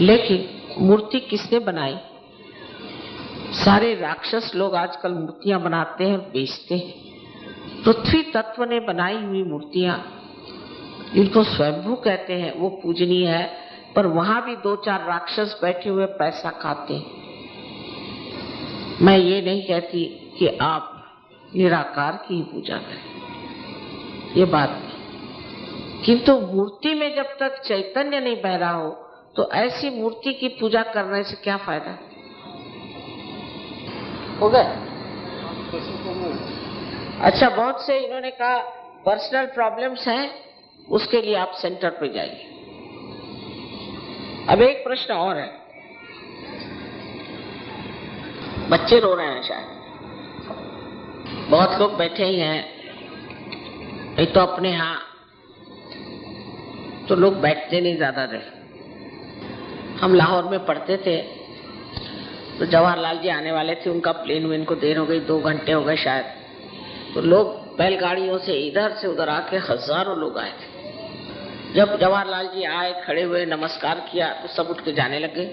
लेकिन मूर्ति किसने बनाई? सारे राक्षस लोग आजकल मूर्तियां बनाते हैं और बेचते हैं। पृथ्वी तत्व ने बनाई हुई मूर्तियां, जिनको स्वयंभू कहते हैं, वो पूजनीय है, पर वहां भी 2-4 राक्षस बैठे हुए पैसा खाते हैं। मैं ये नहीं कहती कि आप निराकार की ही पूजा करें, ये बात नहीं, किंतु मूर्ति में जब तक चैतन्य नहीं बह रहा हो तो ऐसी मूर्ति की पूजा करने से क्या फायदा? हो गए? अच्छा, बहुत से इन्होंने कहा पर्सनल प्रॉब्लम्स हैं, उसके लिए आप सेंटर पे जाइए। अब एक प्रश्न और है, बच्चे रो रहे हैं शायद, बहुत लोग बैठे ही हैं, एक तो अपने यहाँ तो लोग बैठते नहीं ज्यादा देर। हम लाहौर में पढ़ते थे तो जवाहरलाल जी आने वाले थे, उनका प्लेन वेन को देर हो गई, 2 घंटे हो गए शायद, तो लोग बैलगाड़ियों से इधर से उधर आके हजारों लोग आए थे। जब जवाहरलाल जी आए, खड़े हुए, नमस्कार किया तो सब उठ के जाने लगे।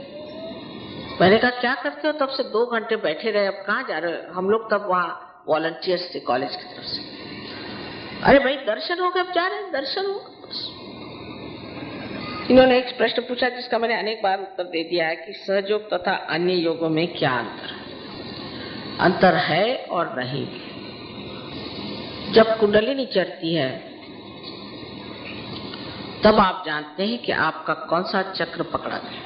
मैंने कहा क्या करते हो? तब से 2 घंटे बैठे रहे, अब कहाँ जा रहे हो? हम लोग तब वहाँ वॉलंटियर्स थे कॉलेज की तरफ से। अरे भाई दर्शन हो गए, अब जा रहे हैं, दर्शन हो गए। इन्होंने एक प्रश्न पूछा जिसका मैंने अनेक बार उत्तर दे दिया है कि सहयोग तथा अन्य योगों में क्या अंतर है? अंतर है और नहीं भी। जब कुंडलिनी चढ़ती है तब आप जानते हैं कि आपका कौन सा चक्र पकड़ा गया।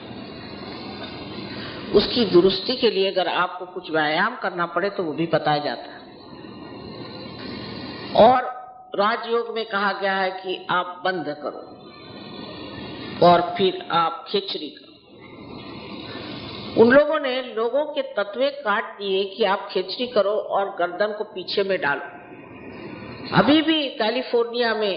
उसकी दुरुस्ती के लिए अगर आपको कुछ व्यायाम करना पड़े तो वो भी बताया जाता है। और राजयोग में कहा गया है कि आप बंद करो और फिर आप खेचरी करो। उन लोगों ने लोगों के तत्वे काट दिए कि आप खेचरी करो और गर्दन को पीछे में डालो। अभी भी कैलिफोर्निया में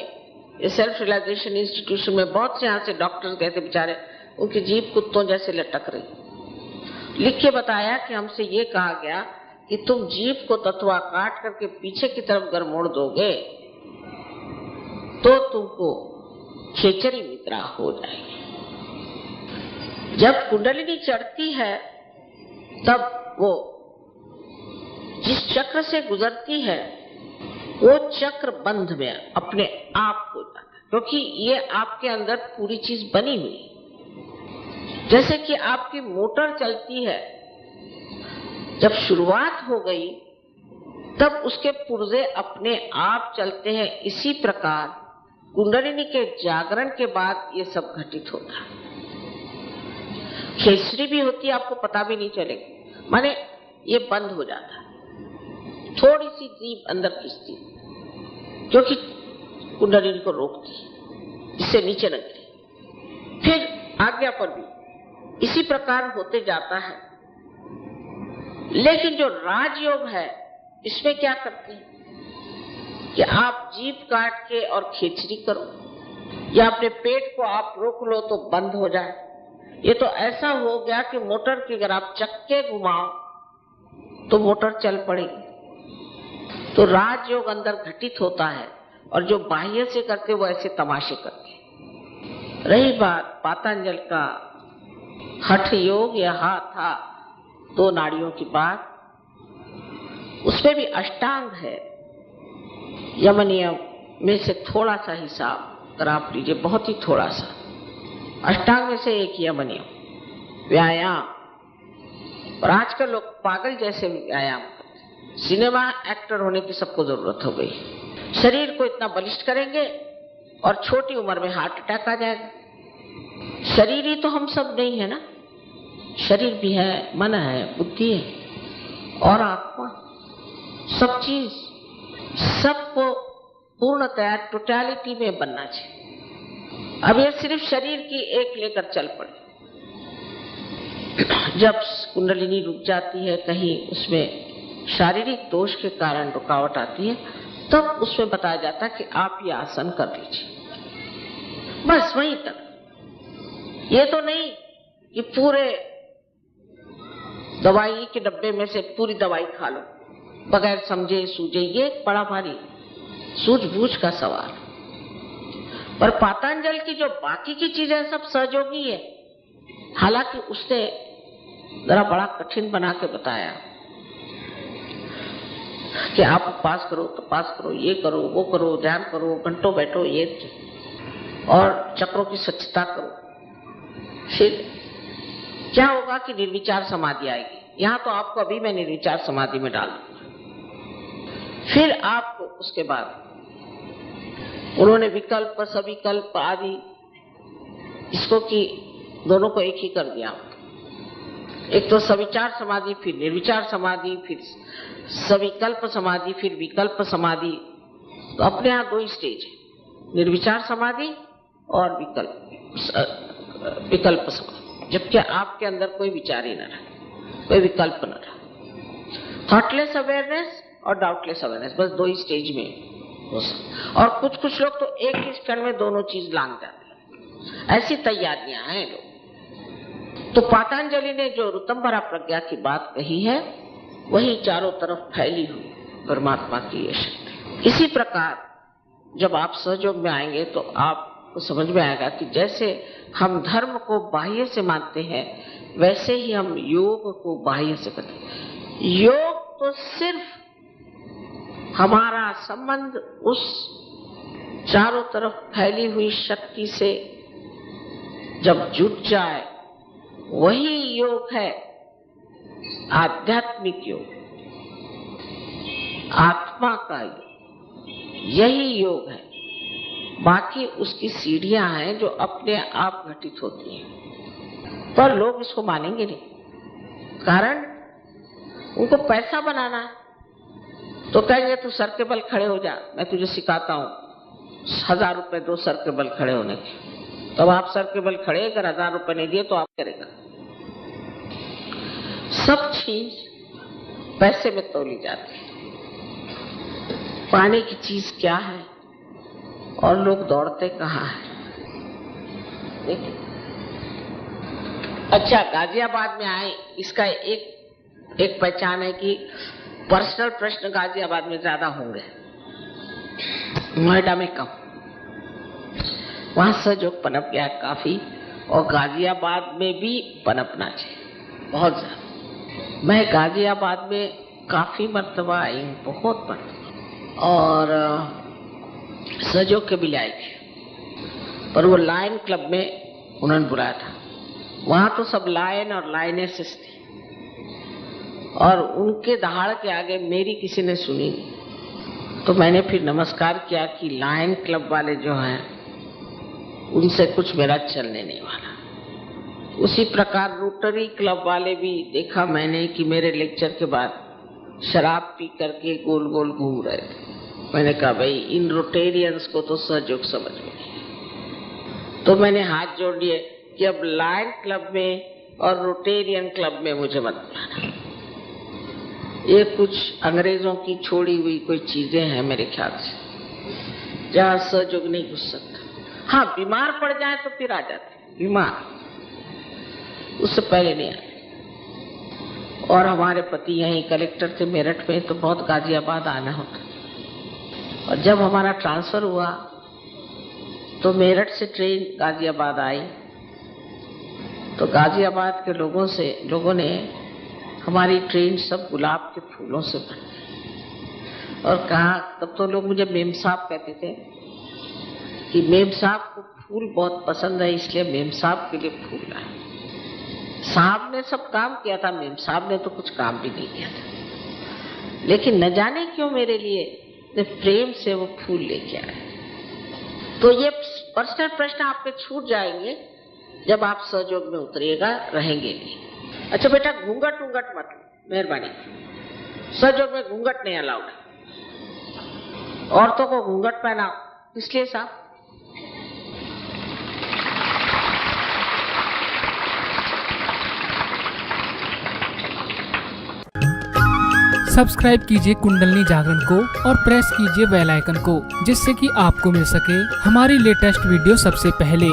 सेल्फ रियलाइजेशन इंस्टीट्यूशन में बहुत से यहाँ से डॉक्टर्स गए थे, बेचारे उनकी जीभ कुत्तों जैसे लटक रही। लिख के बताया कि हमसे ये कहा गया कि तुम जीभ को तत्वा काट करके पीछे की तरफ अगर मोड़ दोगे तो तुमको खेचरी निद्रा हो जाएगी। जब कुंडलिनी चढ़ती है तब वो जिस चक्र से गुजरती है वो चक्र बंध में अपने आप हो जाता है, क्योंकि ये आपके अंदर पूरी चीज बनी हुई। जैसे कि आपकी मोटर चलती है, जब शुरुआत हो गई तब उसके पुर्जे अपने आप चलते हैं। इसी प्रकार कुंडलिनी के जागरण के बाद ये सब घटित होता है। खेचरी भी होती है, आपको पता भी नहीं चलेगा, माने ये बंद हो जाता है, थोड़ी सी जीभ अंदर खींचती क्योंकि कुंडलिनी को रोकती, इससे नीचे न गिरे। फिर आज्ञा पर भी इसी प्रकार होते जाता है। लेकिन जो राजयोग है इसमें क्या करते हैं कि आप जीभ काट के और खेचरी करो, या अपने पेट को आप रोक लो तो बंद हो जाए। ये तो ऐसा हो गया कि मोटर की अगर आप चक्के घुमाओ तो मोटर चल पड़ेगी। तो राजयोग अंदर घटित होता है और जो बाह्य से करते वो ऐसे तमाशे करते। रही बात पातंजल का हठ योग या था 2 नाड़ियों की बात, उसमें भी अष्टांग है। यम नियम में से थोड़ा सा हिसाब अगर आप लीजिए, बहुत ही थोड़ा सा, अष्टांग में से एक यम नियम व्यायाम। और आजकल लोग पागल जैसे व्यायाम करते। सिनेमा एक्टर होने की सबको जरूरत हो गई, शरीर को इतना बलिष्ठ करेंगे और छोटी उम्र में हार्ट अटैक आ जाएगा। शरीर ही तो हम सब नहीं है ना, शरीर भी है, मन है, बुद्धि है और आत्मा, सब चीज, सबको पूर्णतया टोटलिटी में बनना चाहिए। अब ये सिर्फ शरीर की एक लेकर चल पड़े। जब कुंडलिनी रुक जाती है, कहीं उसमें शारीरिक दोष के कारण रुकावट आती है, तब उसमें बताया जाता है कि आप ये आसन कर लीजिए, बस वहीं तक। ये तो नहीं कि पूरे दवाई के डब्बे में से पूरी दवाई खा लो बगैर समझे सूझे, ये बड़ा भारी सूझबूझ का सवाल। पर पातंजल की जो बाकी की चीजें सब सहयोगी है, हालांकि उसने जरा बड़ा कठिन बना के बताया कि आप उपवास करो, तपास करो, ये करो, वो करो, ध्यान करो, घंटों बैठो, ये और चक्रों की स्वच्छता करो। फिर क्या होगा कि निर्विचार समाधि आएगी। यहाँ तो आपको अभी मैं निर्विचार समाधि में डाल दूंगा। फिर आपको उसके बाद उन्होंने विकल्प, सविकल्प आदि इसको कि दोनों को एक ही कर दिया। एक तो सविचार समाधि, फिर निर्विचार समाधि, फिर सविकल्प समाधि, फिर विकल्प समाधि। तो अपने यहाँ 2 स्टेज है, निर्विचार समाधि और विकल्प समाधि, जबकि आपके अंदर कोई विचार ही न रहा, कोई विकल्प न रहा। थॉटलेस अवेयरनेस और डाउटलेस अवेयरनेस, बस 2 ही स्टेज में हो सकता। और कुछ लोग तो एक ही क्षण में दोनों चीज लांग जाते हैं, ऐसी तैयारियां हैं लोग। तो पतंजलि ने जो ऋतंभरा प्रज्ञा की बात कही है, वही चारों तरफ फैली हुई परमात्मा की ये शक्ति। इसी प्रकार जब आप सहयोग में आएंगे तो आपको समझ में आएगा कि जैसे हम धर्म को बाह्य से मानते हैं, वैसे ही हम योग को बाह्य से करते हैं। योग तो सिर्फ हमारा संबंध उस चारों तरफ फैली हुई शक्ति से जब जुट जाए, वही योग है, आध्यात्मिक योग, आत्मा का योग, यही योग है। बाकी उसकी सीढ़ियां हैं जो अपने आप घटित होती हैं, पर लोग इसको मानेंगे नहीं, कारण उनको पैसा बनाना है। तो कहेंगे तू सर के बल खड़े हो जा, मैं तुझे सिखाता हूँ 1000 रुपए दो सर के बल खड़े होने के। तब आप सर के बल खड़े, अगर 1000 रुपए नहीं दिए तो आप करेगा। सब चीज पैसे में तोली जाती है। पाने की चीज क्या है और लोग दौड़ते कहाँ हैं। देखिए, अच्छा गाजियाबाद में आए, इसका एक पहचान है कि पर्सनल प्रश्न गाजियाबाद में ज्यादा होंगे, नोएडा में कम। वहां सहयोग पनप गया काफी, और गाजियाबाद में भी पनपना चाहिए बहुत ज्यादा। मैं गाजियाबाद में काफी मर्तबा आई हूँ, बहुत मर्तबा, और सहयोग के भी लाई थी, पर वो लायन क्लब में उन्होंने बुलाया था। वहां तो सब लायन और लायनेसेस थी, और उनके दहाड़ के आगे मेरी किसी ने सुनी नहीं। तो मैंने फिर नमस्कार किया कि लायन क्लब वाले जो हैं उनसे कुछ मेरा चलने नहीं वाला। उसी प्रकार रोटरी क्लब वाले भी देखा मैंने कि मेरे लेक्चर के बाद शराब पी करके गोल गोल घूम रहे थे। मैंने कहा भाई इन रोटेरियंस को तो सहयोग समझ में नहीं। तो मैंने हाथ जोड़ लिए कि अब लायन क्लब में और रोटेरियन क्लब में मुझे मत बुलाना। ये कुछ अंग्रेजों की छोड़ी हुई कोई चीजें हैं मेरे ख्याल से, जहाँ सहयोग नहीं घुस सकता। हाँ, बीमार पड़ जाए तो फिर आ जाते, बीमार, उससे पहले नहीं आए। और हमारे पति यहीं कलेक्टर थे मेरठ में, तो बहुत गाजियाबाद आना होता। और जब हमारा ट्रांसफर हुआ तो मेरठ से ट्रेन गाजियाबाद आई, तो गाजियाबाद के लोगों ने हमारी ट्रेन सब गुलाब के फूलों से भरी, और कहा, तब तो लोग मुझे मेम साहब कहते थे कि मेम साहब को फूल बहुत पसंद है, इसलिए मेम साहब के लिए फूल लाए। साहब ने सब काम किया था, मेम साहब ने तो कुछ काम भी नहीं किया था, लेकिन न जाने क्यों मेरे लिए प्रेम से वो फूल लेके आए। तो ये पर्सनल प्रश्न आपके छूट जाएंगे जब आप सहयोग में उतरिएगा, रहेंगे नहीं। अच्छा बेटा, घूंघट मत, मेहरबानी, सहयोग में घूंघट नहीं अलाउड है। औरतों को घूंघट पहनाओ, इसलिए साहब सब्सक्राइब कीजिए कुंडलनी जागरण को और प्रेस कीजिए बेल आइकन को, जिससे कि आपको मिल सके हमारी लेटेस्ट वीडियो सबसे पहले।